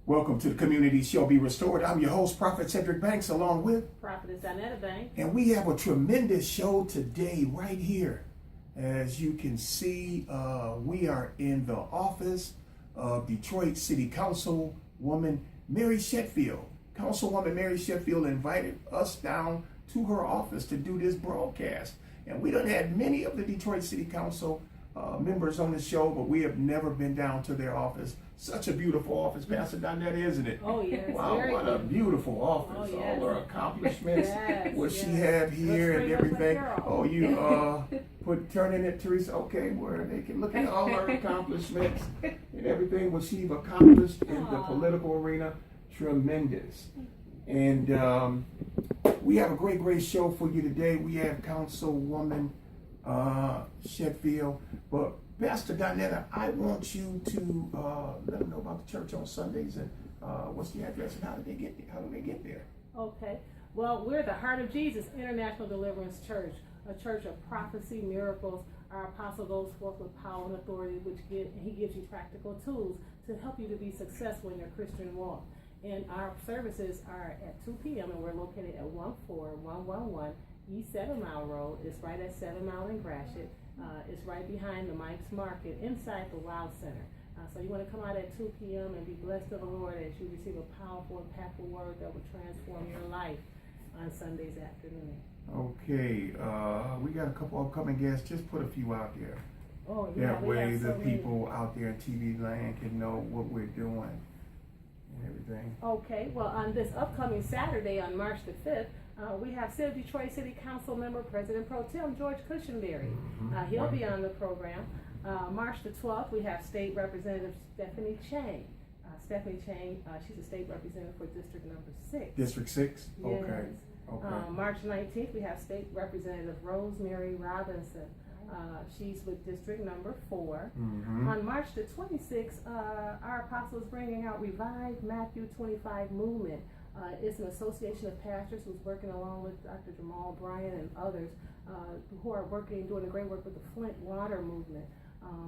Welcome to the Community Shall Be Restored. I'm your host, Prophet Cedric Banks, along with Prophetess Annetta Banks. And we have a tremendous show today right here. As you can see, we are in the office of Detroit City Councilwoman Mary Sheffield. Councilwoman Mary Sheffield invited us down to her office to do this broadcast. And we done had many of the Detroit City Council members on the show, but we have never been down to their office. Such a beautiful office, Pastor Donette, isn't it? Oh, yes. Wow, what a beautiful office. Oh, yes. All her accomplishments, Yes, she had here and everything. Like Oh, you turning it, Teresa, okay, where they can look at all her accomplishments and everything what she's accomplished in the political arena. Tremendous. And we have a great show for you today. We have Councilwoman Sheffield, but Pastor Donetta, I want you to let them know about the church on Sundays and what's the address and how do they get there? Okay. Well, we're the Heart of Jesus International Deliverance Church, a church of prophecy, miracles. Our apostle goes forth with power and authority, he gives you practical tools to help you to be successful in your Christian walk. And our services are at 2 p.m. and we're located at 14111 East 7 Mile Road. It's right at 7 Mile in Gratiot. It's right behind the Mike's Market inside the Wow Center. So you want to come out at 2 p.m. and be blessed of the Lord as you receive a powerful, impactful word that will transform your life on Sundays afternoon. Okay, we got a couple upcoming guests. Just put a few out there. Oh, yeah. That way the people out there in TV land can know what we're doing and everything. Okay, well, on this upcoming Saturday on March the 5th, we have Detroit City Council member, President Pro Tem George Cushenberry. He'll be on the program. March the 12th, we have State Representative Stephanie Chang. She's a state representative for District number 6. District 6? Yes. Okay. March 19th, we have State Representative Rosemary Robinson. She's with District number 4. On March the 26th, our apostle is bringing out Revive Matthew 25 movement. It's an association of pastors who's working along with Dr. Jamal Bryant and others who are doing a great work with the Flint water movement.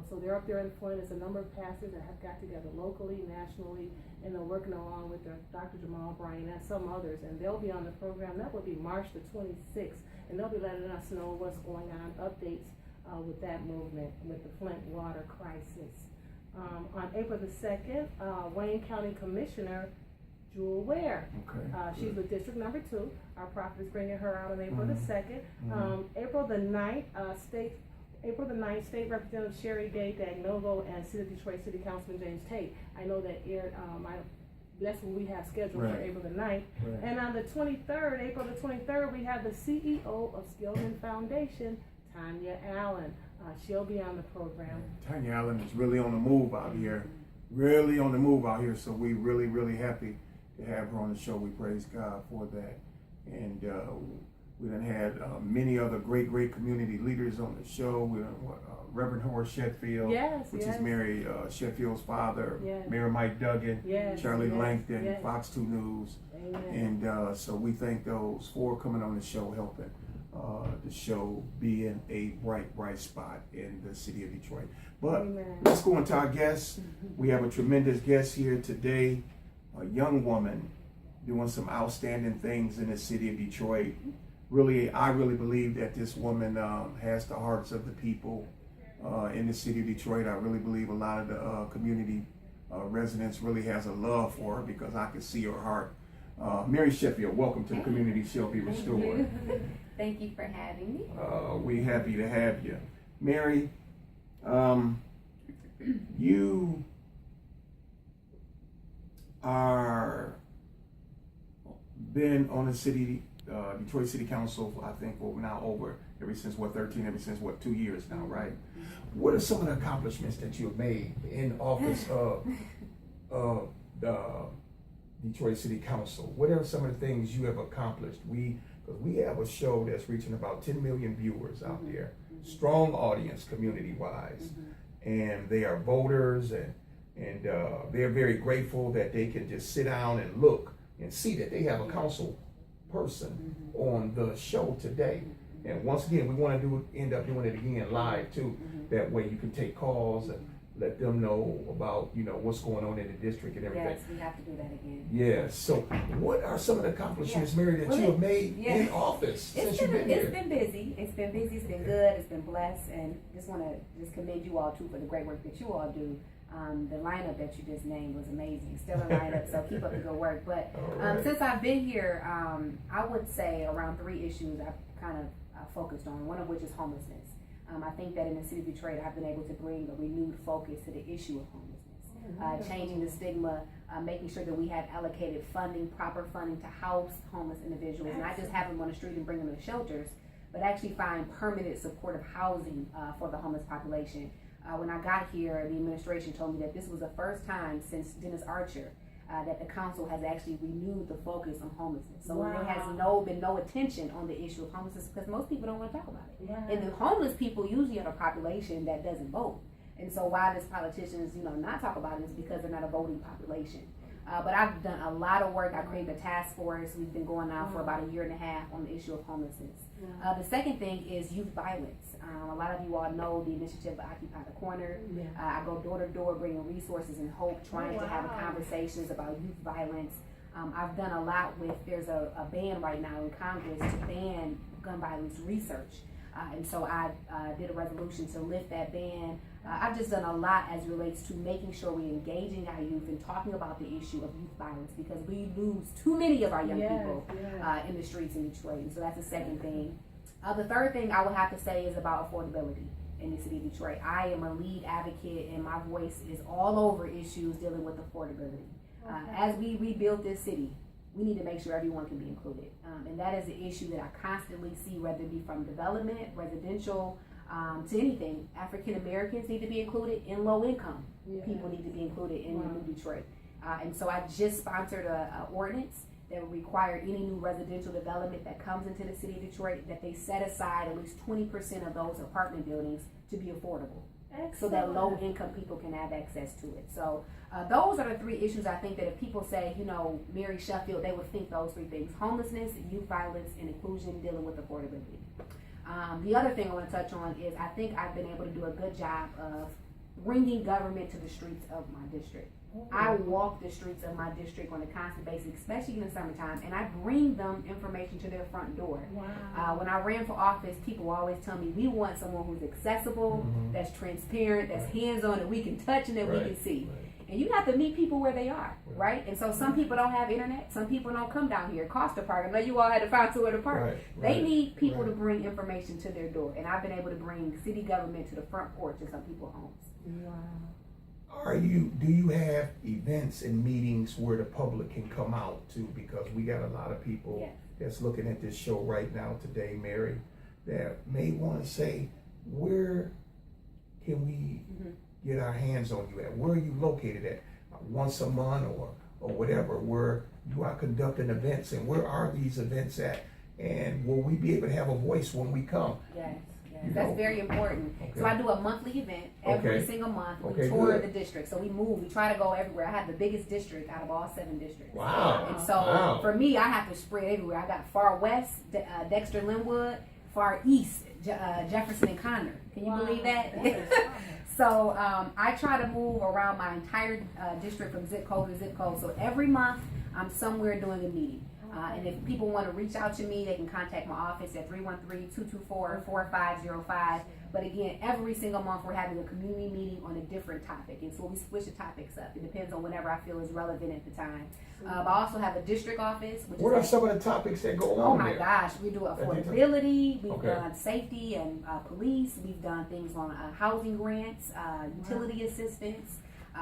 So they're up there in Flint. It's a number of pastors that have got together locally, nationally, and they're working along with Dr. Jamal Bryant and some others. And they'll be on the program. That will be March the 26th. And they'll be letting us know what's going on, updates with that movement, with the Flint water crisis. On April the 2nd, Wayne County Commissioner Jewel Ware. Okay. She's with District number 2. Our prophet is bringing her out on April the 2nd. April the 9th, State Representative Sherry Gay Dagnovo and Detroit City Councilman James Tate. I know that that's what we have scheduled for April the 9th. Right. And on the 23rd, April the 23rd, we have the CEO of Skillman Foundation, Tanya Allen. She'll be on the program. Tanya Allen is really on the move out here. Really on the move out here. So we're really happy to have her on the show. We praise God for that. And we done had many other great community leaders on the show. We done, Reverend Horace Sheffield, which is Mary Sheffield's father, Mayor Mike Duggan, Charlie Langton, Fox 2 News. Amen. And so we thank those for coming on the show, helping the show being a bright spot in the city of Detroit. But let's go into our guests. We have a tremendous guest here today, a young woman doing some outstanding things in the city of Detroit. I really believe that this woman has the hearts of the people in the city of Detroit. I really believe a lot of the community residents really has a love for her because I can see her heart. Mary Sheffield, welcome to the Community Shall Be Restored. Thank you for having me. We're happy to have you. Mary, you are been on the Detroit City Council, I think, ever since 2 years now, right? What are some of the accomplishments that you have made in office of the Detroit City Council? What are some of the things you have accomplished? Because we have a show that's reaching about 10 million viewers out there, strong audience community-wise, and they are voters, and they're very grateful that they can just sit down and look and see that they have a council person on the show today. And once again, we want to end up doing it again live too. That way you can take calls and let them know about, what's going on in the district and everything. Yes, we have to do that again. Yes. So what are some of the accomplishments, Mary, that you have made in office since you've been here? It's been busy. It's been busy. It's been good. It's been blessed. And just want to commend you all too for the great work that you all do. The lineup that you just named was amazing. Still a lineup, so keep up the good work. But since I've been here, I would say around 3 issues I've kind of focused on, one of which is homelessness. I think that in the city of Detroit, I've been able to bring a renewed focus to the issue of homelessness, changing the stigma, making sure that we have allocated funding, proper funding to house homeless individuals, not just have them on the street and bring them to shelters, but actually find permanent supportive housing for the homeless population. When I got here, the administration told me that this was the first time since Dennis Archer that the council has actually renewed the focus on homelessness. So there has been no attention on the issue of homelessness because most people don't want to talk about it. And the homeless people usually are a population that doesn't vote. And so why does politicians, not talk about it is because they're not a voting population. But I've done a lot of work. I created a task force. We've been going now for about 1.5 years on the issue of homelessness. The second thing is youth violence. A lot of you all know the initiative Occupy the Corner. I go door to door bringing resources and hope, trying to have conversations about youth violence. I've done a lot with, there's a ban right now in Congress to ban gun violence research. And so I did a resolution to lift that ban. I've just done a lot as relates to making sure we're engaging our youth and talking about the issue of youth violence because we lose too many of our young people in the streets in Detroit. And so that's the second thing. The third thing I would have to say is about affordability in the city of Detroit. I am a lead advocate and my voice is all over issues dealing with affordability. As we rebuild this city, we need to make sure everyone can be included. And that is the issue that I constantly see, whether it be from development, residential, to anything. African Americans need to be included, in low income people need to be included in New Detroit. And so I just sponsored a ordinance that would require any new residential development that comes into the city of Detroit that they set aside at least 20% of those apartment buildings to be affordable. Excellent. So that low income people can have access to it. So those are the 3 issues I think that if people say, Mary Sheffield, they would think those 3 things: homelessness, youth violence, and inclusion, dealing with affordability. The other thing I want to touch on is I think I've been able to do a good job of bringing government to the streets of my district. I walk the streets of my district on a constant basis, especially in the summertime, and I bring them information to their front door. When I ran for office, people always tell me, we want someone who's accessible, that's transparent, that's hands-on, that we can touch and that we can see. And you have to meet people where they are, right? And so some people don't have internet. Some people don't come down here. Costa Park, I know you all had to find somewhere to park. They need people to bring information to their door. And I've been able to bring city government to the front porch of some people's homes. Do you have events and meetings where the public can come out to? Because we got a lot of people that's looking at this show right now today, Mary, that may want to say, where can we get our hands on you at? Where are you located at? Once a month or whatever, where you are conducting events, and where are these events at? And will we be able to have a voice when we come? Yes. That's very important. So I do a monthly event every single month. We tour the district. So we move. We try to go everywhere. I have the biggest district out of all 7 districts. Wow. And so for me, I have to spread everywhere. I got far west, Dexter, Linwood, far east, Jefferson and Conner. Can you believe that? So I try to move around my entire district from zip code to zip code. So every month I'm somewhere doing a meeting. And if people want to reach out to me, they can contact my office at 313-224-4505. But again, every single month we're having a community meeting on a different topic. And so we switch the topics up. It depends on whatever I feel is relevant at the time. I also have a district office. What are some of the topics that go on there? Oh my gosh, we do affordability, we've done safety and police, we've done things on housing grants, utility assistance.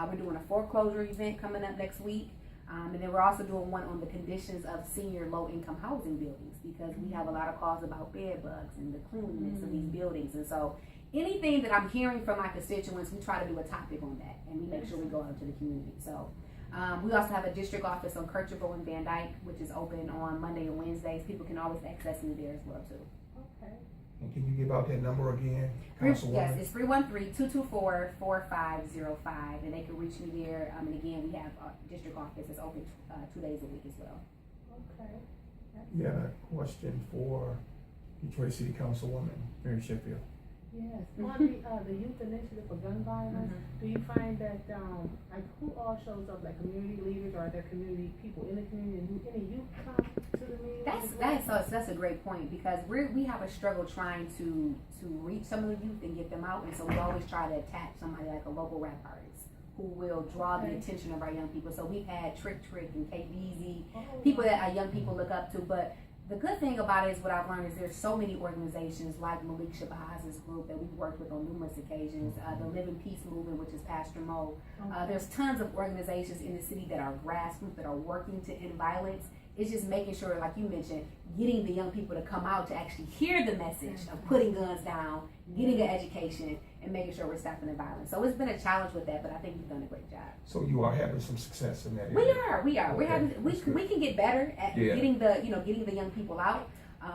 We're doing a foreclosure event coming up next week. And then we're also doing one on the conditions of senior low-income housing buildings because we have a lot of calls about bed bugs and the cleanliness of these buildings. And so anything that I'm hearing from my constituents, we try to do a topic on that, and we make sure we go out to the community. So we also have a district office on Kirchhoff and Van Dyke, which is open on Monday and Wednesdays. People can always access me there as well, too. Okay. And can you give out that number again? Yes, it's 313-224-4505, and they can reach me there. And again, we have a district office that's open 2 days a week as well. Okay. You got a question for Detroit City Councilwoman Mary Sheffield? Yes, on the youth initiative for gun violence, do you find that, like, who all shows up, like community leaders, or are there community people in the community, and do any youth come to the meeting? That's a great point, because we have a struggle trying to reach some of the youth and get them out, and so we always try to attach somebody like a local rap artist who will draw the attention of our young people. So we've had Trick and Kate Beasy, people that our young people look up to, but the good thing about it is what I've learned is there's so many organizations like Malik Shabaz's group that we've worked with on numerous occasions, the Living Peace Movement, which is Pastor Mo. There's tons of organizations in the city that are grassroots, that are working to end violence. It's just making sure, like you mentioned, getting the young people to come out to actually hear the message of putting guns down, getting an education, and making sure we're stopping the violence. So it's been a challenge with that, but I think we've done a great job. So you are having some success in that area? We are. Okay. We can get better at getting the young people out.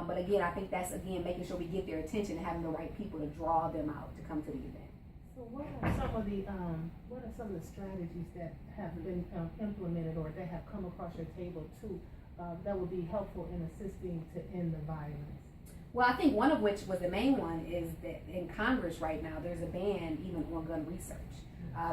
But again, I think that's making sure we get their attention and having the right people to draw them out to come to the event. So what are some of the strategies that have been implemented or that have come across your table too, that would be helpful in assisting to end the violence? Well, I think one of which was the main one is that in Congress right now, there's a ban even on gun research.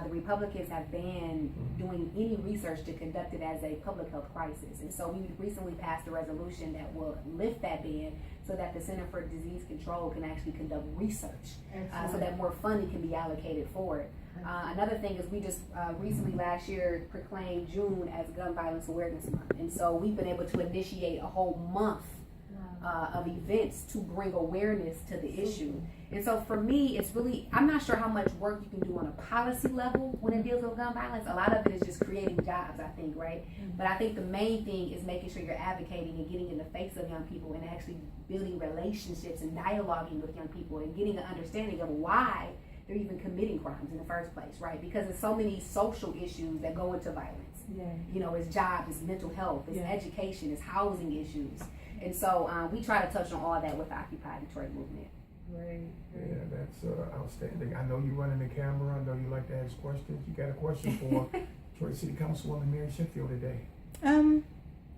The Republicans have banned doing any research to conduct it as a public health crisis. And so we recently passed a resolution that will lift that ban so that the Center for Disease Control can actually conduct research so that more funding can be allocated for it. Another thing is we just recently last year proclaimed June as Gun Violence Awareness Month. And so we've been able to initiate a whole month of events to bring awareness to the issue. And so for me, it's really, I'm not sure how much work you can do on a policy level when it deals with gun violence. A lot of it is just creating jobs, I think, right? But I think the main thing is making sure you're advocating and getting in the face of young people and actually building relationships and dialoguing with young people and getting an understanding of why they're even committing crimes in the first place, right? Because there's so many social issues that go into violence. You know, it's jobs, it's mental health, it's education, it's housing issues. And so we try to touch on all that with the Occupy Detroit movement. Great. Yeah, that's outstanding. I know you running the camera. I know you like to ask questions. You got a question for Detroit City Councilwoman Mary Sheffield today?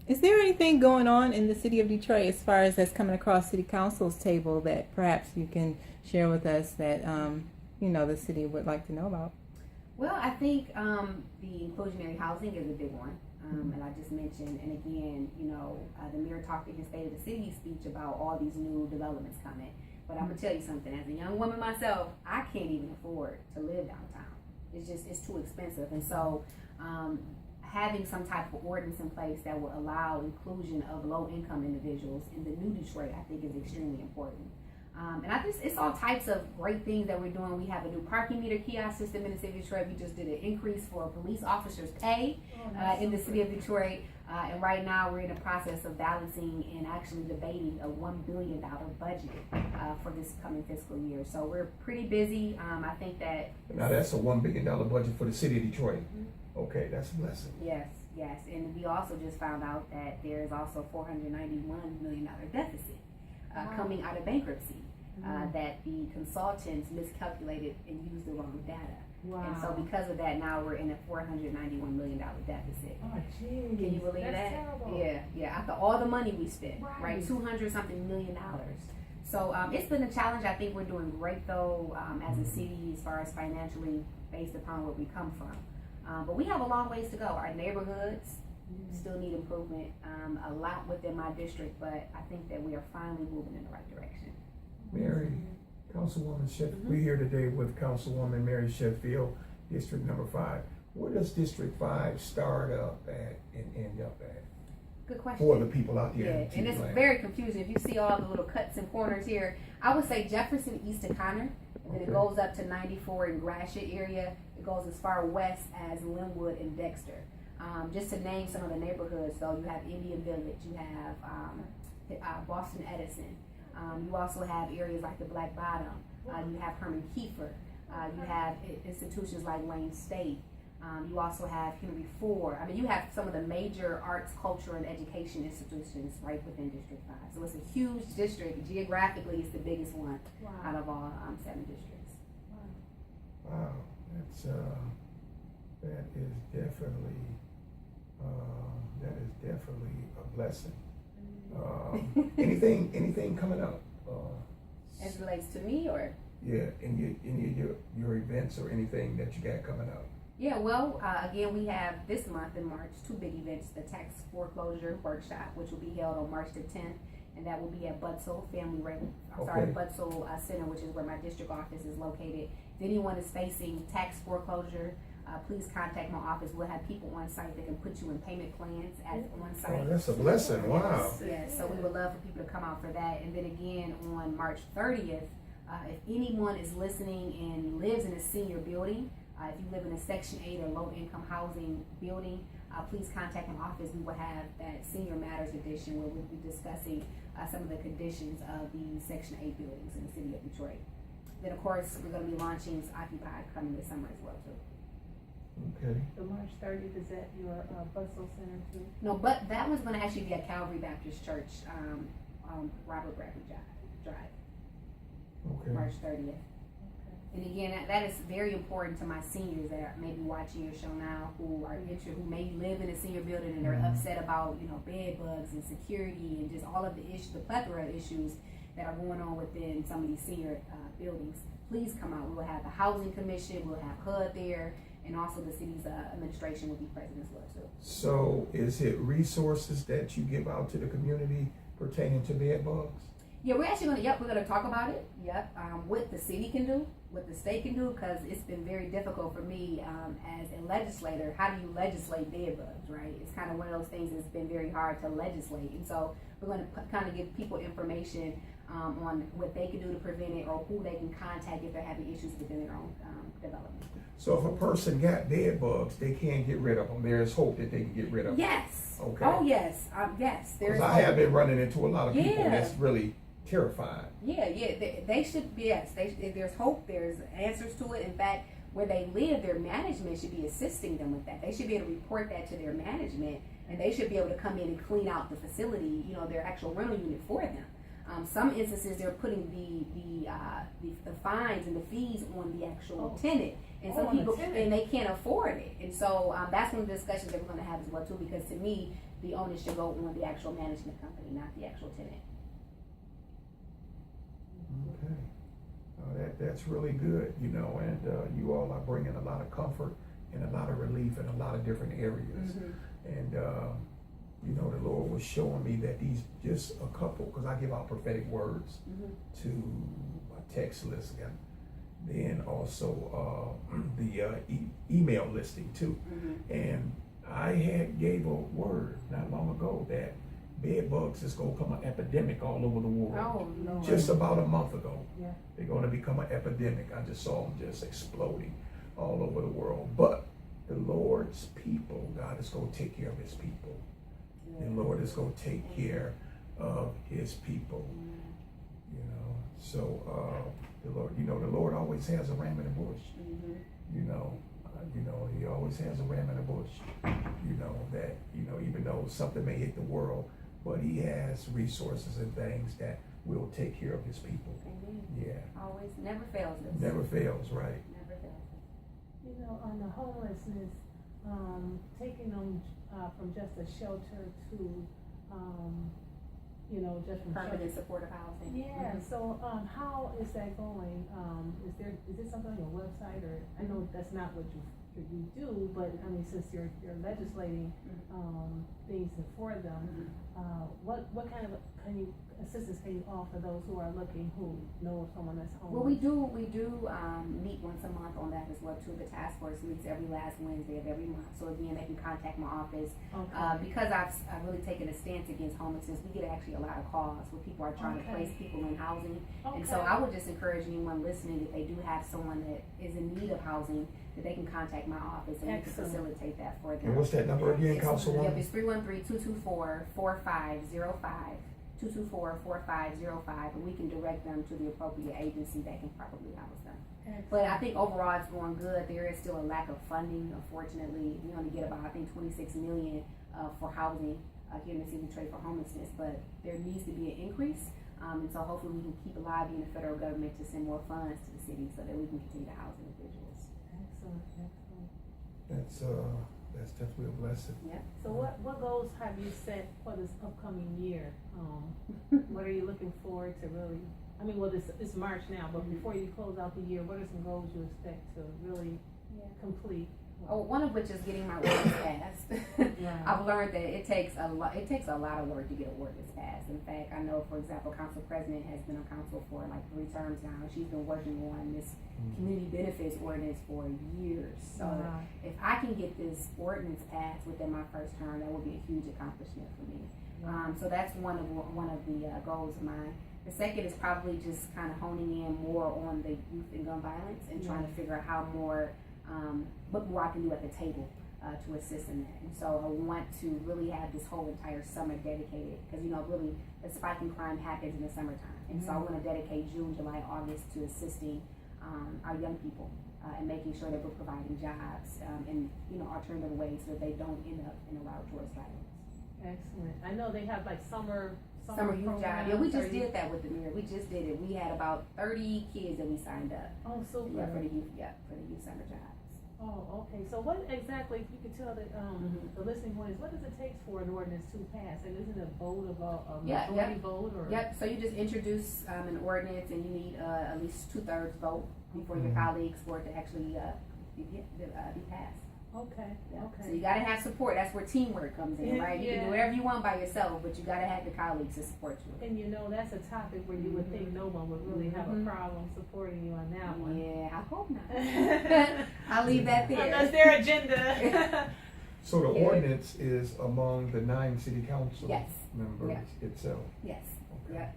Is there anything going on in the city of Detroit as far as that's coming across City Council's table that perhaps you can share with us that the city would like to know about? Well, I think the inclusionary housing is a big one. And I just mentioned, and again, the mayor talked in his State of the City speech about all these new developments coming. But I'm gonna tell you something, as a young woman myself, I can't even afford to live downtown. It's too expensive. And so having some type of ordinance in place that will allow inclusion of low income individuals in the new Detroit, I think is extremely important. And it's all types of great things that we're doing. We have a new parking meter kiosk system in the city of Detroit. We just did an increase for police officers' pay in the city of Detroit. And right now we're in the process of balancing and actually debating a $1 billion budget for this coming fiscal year. So we're pretty busy. I think that... Now that's a $1 billion budget for the city of Detroit. Okay, that's a blessing. Yes. And we also just found out that there's also a $491 million deficit coming out of bankruptcy. That the consultants miscalculated and used the wrong data. And so because of that, now we're in a $491 million deficit. Oh, geez. Can you believe that? Terrible. Yeah. After all the money we spent, right? $200-something million. So it's been a challenge. I think we're doing great though as a city as far as financially based upon where we come from. But we have a long ways to go. Our neighborhoods still need improvement. A lot within my district, but I think that we are finally moving in the right direction. Mary, Councilwoman Sheffield, we're here today with Councilwoman Mary Sheffield, District Number 5. Where does District 5 start up at and end up at? Good question. For the people out there. And it's very confusing. If you see all the little cuts and corners here, I would say Jefferson, East to Connor, and then it goes up to 94 in Gratiot area. It goes as far west as Linwood and Dexter. Just to name some of the neighborhoods, though, you have Indian Village, you have Boston Edison. You also have areas like the Black Bottom. You have Herman Kiefer. You have institutions like Wayne State. You also have Henry Ford. I mean, you have some of the major arts, culture, and education institutions right within District 5. So it's a huge district. Geographically, it's the biggest one out of all 7 districts. Wow, that is definitely a blessing. Anything coming up? As it relates to me, or? Yeah, any of your events or anything that you got coming up? Yeah, well, again, we have this month in March 2 big events: the tax foreclosure workshop, which will be held on March the 10th, and that will be at Butzel Butzel Center, which is where my district office is located. If anyone is facing tax foreclosure, please contact my office. We'll have people on site that can put you in payment plans on site. Oh, that's a blessing. Wow. Yes, so we would love for people to come out for that. And then again, on March 30th, if anyone is listening and lives in a senior building, if you live in a Section 8 or low-income housing building, please contact my office. We will have that Senior Matters edition where we'll be discussing some of the conditions of the Section 8 buildings in the city of Detroit. Then, of course, we're going to be launching Occupied coming this summer as well, too. Okay. The March 30th, is that your Bustle Center too? No, but that one's going to actually be at Calvary Baptist Church, Robert Bradley Drive, Okay. March 30th. And again, that is very important to my seniors that may be watching your show now, who are who may live in a senior building and they're upset about, bed bugs and security and just all of the issues, the plethora of issues that are going on within some of these senior buildings. Please come out. We will have the Housing Commission, we'll have HUD there, and also the city's administration will be present as well too. So is it resources that you give out to the community pertaining to bed bugs? Yeah, we're actually we're gonna talk about it. What the city can do, what the state can do, because it's been very difficult for me as a legislator. How do you legislate bed bugs, right? It's kind of one of those things that's been very hard to legislate. And so we're gonna kind of give people information on what they can do to prevent it or who they can contact if they're having issues within their own development. So if a person got bed bugs, they can't get rid of them. There is hope that they can get rid of them. Yes. Okay. Oh yes. Yes. There's. Because I have been running into a lot of people Yeah. that's really terrified. Yeah. They should. Yes. There's hope. There's answers to it. In fact, where they live, their management should be assisting them with that. They should be able to report that to their management, and they should be able to come in and clean out the facility. Their actual rental unit for them. Some instances they're putting the fines and the fees on the actual tenant, and some people and they can't afford it. And so that's one of the discussions that we're going to have as well too. Because to me, the onus should go on the actual management company, not the actual tenant. Okay. That's really good, and you all are bringing a lot of comfort and a lot of relief in a lot of different areas. And the Lord was showing me that these just a couple, because I give out prophetic words to my text list, and then also the email listing too. And I had gave a word not long ago that bed bugs is going to become an epidemic all over the world. Oh, no. Just about a month ago. Yeah. They're going to become an epidemic. I just saw them just exploding all over the world. But the Lord's people, God is going to take care of his people. The Lord is going to take care of his people. So the Lord, the Lord always has a ram in the bush. He always has a ram in the bush. That even though something may hit the world, but he has resources and things that will take care of his people. Amen. Yeah. Always, never fails us. Never fails, right? Never fails us. On the homelessness, taking them from just a shelter to, just from Permanent shelter. supportive housing. Yeah. So, how is that going? Is this something on your website, or I know that's not what you do, but I mean, since you're legislating things for them, what kind of assistance can you offer those who are looking, who know of someone that's homeless? Well, we do meet once a month on that as well too. The task force meets every last Wednesday of every month. So again, they can contact my office. Because I've really taken a stance against homelessness. We get actually a lot of calls where people are trying to place people in housing. And so I would just encourage anyone listening, if they do have someone that is in need of housing, that they can contact my office and we can facilitate that for them. And what's that number again, Councilwoman? Yep, it's 313-224-4505. 224-4505, and we can direct them to the appropriate agency that can properly house them. But I think overall it's going good. There is still a lack of funding. Unfortunately, we only get about, I think, $26 million for housing here in the city of Detroit for homelessness, but there needs to be an increase. And so hopefully we can keep lobbying the federal government to send more funds to the city so that we can continue to house individuals. Excellent. That's definitely a blessing. Yeah. So what goals have you set for this upcoming year? What are you looking forward to really? I mean, well, it's March now, but before you close out the year, what are some goals you expect to really complete? Oh, one of which is getting my ordinance passed. Right. I've learned that it takes a lot of work to get an ordinance passed. In fact, I know, for example, council president has been on council for like 3 terms now. She's been working on this community benefits ordinance for years. So if I can get this ordinance passed within my first term, that would be a huge accomplishment for me. So that's one of the goals of mine. The second is probably just kind of honing in more on the youth and gun violence and trying to figure out how more, what more I can do at the table to assist in that. And so I want to really have this whole entire summer dedicated, because really the spike in crime happens in the summertime. And so I want to dedicate June, July, August to assisting our young people and making sure that we're providing jobs and alternative ways so that they don't end up in a route towards violence. Excellent. I know they have like summer youth job. Yeah, we just did that with the mayor. We just did it. We had about 30 kids that we signed up. Oh, super. Yeah, for the youth summer jobs. Oh, okay. So what exactly, if you could tell the listening audience, what does it take for an ordinance to pass? And isn't it a vote of a majority vote? Or? Yep. So you just introduce an ordinance, and you need at least 2/3 vote before your colleagues for it to actually be passed. Okay. Yeah. Okay. So you gotta have support. That's where teamwork comes in, right? You can do whatever you want by yourself, but you gotta have the colleagues to support you. And that's a topic where you would think no one would really have a problem supporting you on that one. Yeah, I hope not. I'll leave that there. That's their agenda. So the ordinance is among the 9 city council members itself? Yes. Okay. Yeah.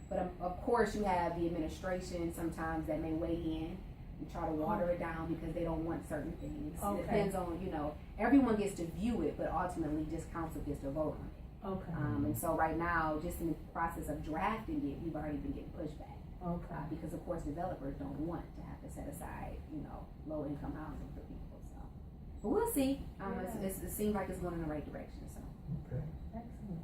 But of course you have the administration sometimes that may weigh in and try to water it down because they don't want certain things. Okay. It depends on, everyone gets to view it, but ultimately just council gets to vote on it. Okay. And so right now, just in the process of drafting it, we've already been getting pushback. Okay. Because of course developers don't want to have to set aside, low income housing for people. So, but we'll see. It seems like it's going in the right direction. So. Okay. Excellent.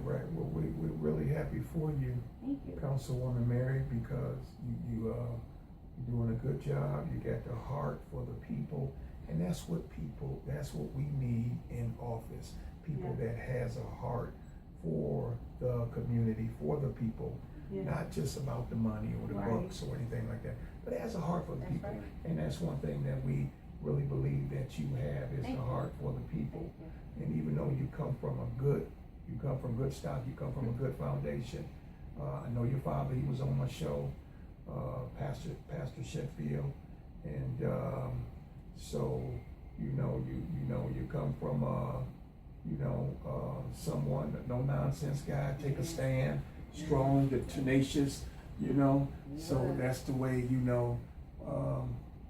Right. Well, we're really happy for you, Thank you, Councilwoman Mary, because you're doing a good job. You got the heart for the people, and that's what we need in office. People that has a heart for the community, for the people, not just about the money or the books or anything like that, but it has a heart for the people. Right. And that's one thing that we really believe that you have is the heart for the people. And even though you come from good stock, you come from a good foundation. I know your father, he was on my show, Pastor Sheffield, and so you come from someone, no nonsense guy, take a stand, strong, tenacious, so that's the way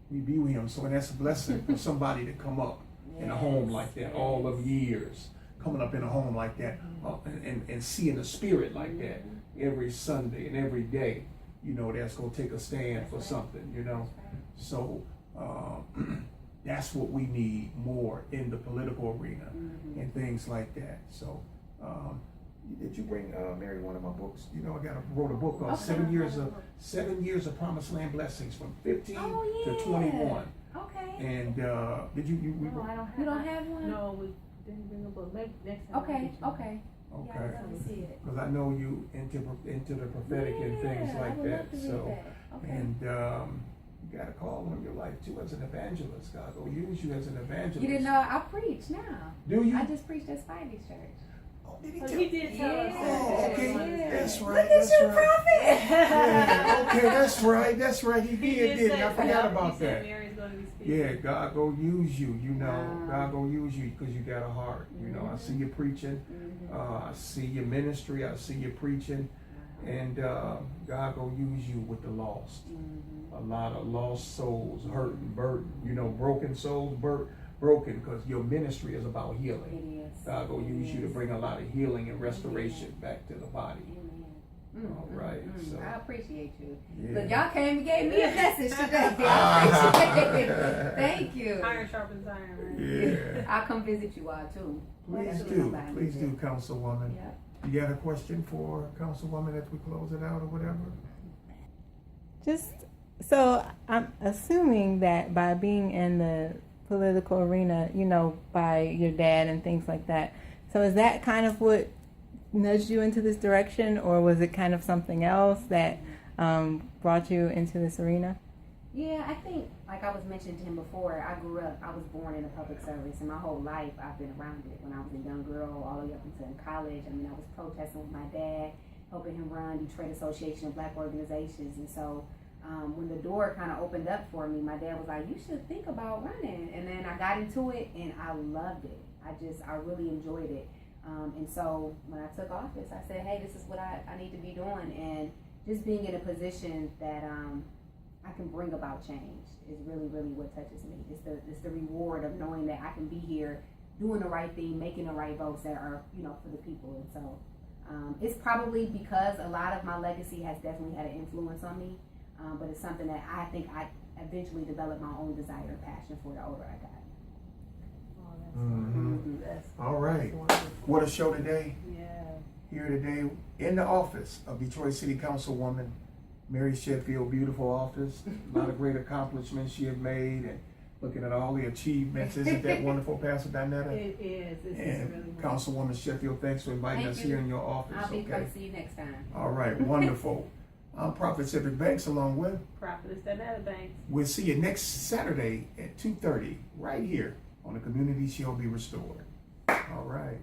we view him. So that's a blessing for somebody to come up in a home like that, all of years coming up in a home like that, and seeing a spirit like that every Sunday and every day, that's gonna take a stand for something, So that's what we need more in the political arena and things like that. So did you bring Mary one of my books? I wrote a book called 7 Years of Promised Land Blessings from 15 to 21. Okay. And did you? No, I don't have. You don't have one? No, we didn't bring a book. Maybe next time. Okay. Okay. Yeah, I'd love to see it. Because I know you into the prophetic and things like I would that. love to read So that. Okay. and you got a call on your life too as an evangelist. God will use you as an evangelist. You didn't know I preach now. Do you? I just preached at Spidey's church. Oh, did he Oh, tell he did tell us. Oh, okay. Yeah. That's right. Look at That's you, right. prophet. Yeah, okay, that's right. He did, didn't he? I forgot about he said that. Mary's going to be speaking. Yeah, God go use you, Wow. God go use you because you got a heart. I see you preaching. I see your ministry. I see you preaching. And God go use you with the lost. A lot of lost souls, hurting, burdened, broken souls, broken because your ministry is about healing. It is. God go use you to bring a lot of healing and restoration back to the body. All right. So. I appreciate you. Yeah. Look, y'all came and gave me a message today. I appreciate it. Thank you. Iron sharpens iron, right? Yeah. I'll come visit you all too. Please do, Councilwoman. Yep. You got a question for Councilwoman as we close it out or whatever? Just so I'm assuming that by being in the political arena, by your dad and things like that. So is that kind of what nudged you into this direction, or was it kind of something else that brought you into this arena? Yeah, I think, like I was mentioning to him before, I was born in the public service, and my whole life I've been around it. When I was a young girl, all the way up until college, I mean, I was protesting with my dad, helping him run Detroit Association of Black Organizations, and so when the door kind of opened up for me, my dad was like, you should think about running, and then I got into it, and I loved it. I really enjoyed it, and so when I took office, I said, hey, this is what I need to be doing, and just being in a position that I can bring about change is really, really what touches me. It's the reward of knowing that I can be here doing the right thing, making the right votes that are, for the people. And so it's probably because a lot of my legacy has definitely had an influence on me, but it's something that I think I eventually developed my own desire and passion for the older I got. Oh, that's Mhm. wonderful. That's All right. wonderful. What a show today. Yeah. Here today in the office of Detroit City Councilwoman Mary Sheffield. Beautiful office. A lot of great accomplishments she has made, and looking at all the achievements. Isn't that wonderful, Pastor Donetta? It is. It's And really wonderful. Councilwoman Sheffield, thanks for inviting Thank us you. here in your office. I'll be Okay. come see you next time. All right. Wonderful. I'm Prophet Cedric Banks, along with. Prophetess Donetta Banks. We'll see you next Saturday at 2:30 right here on the Community Shall Be Restored. All right.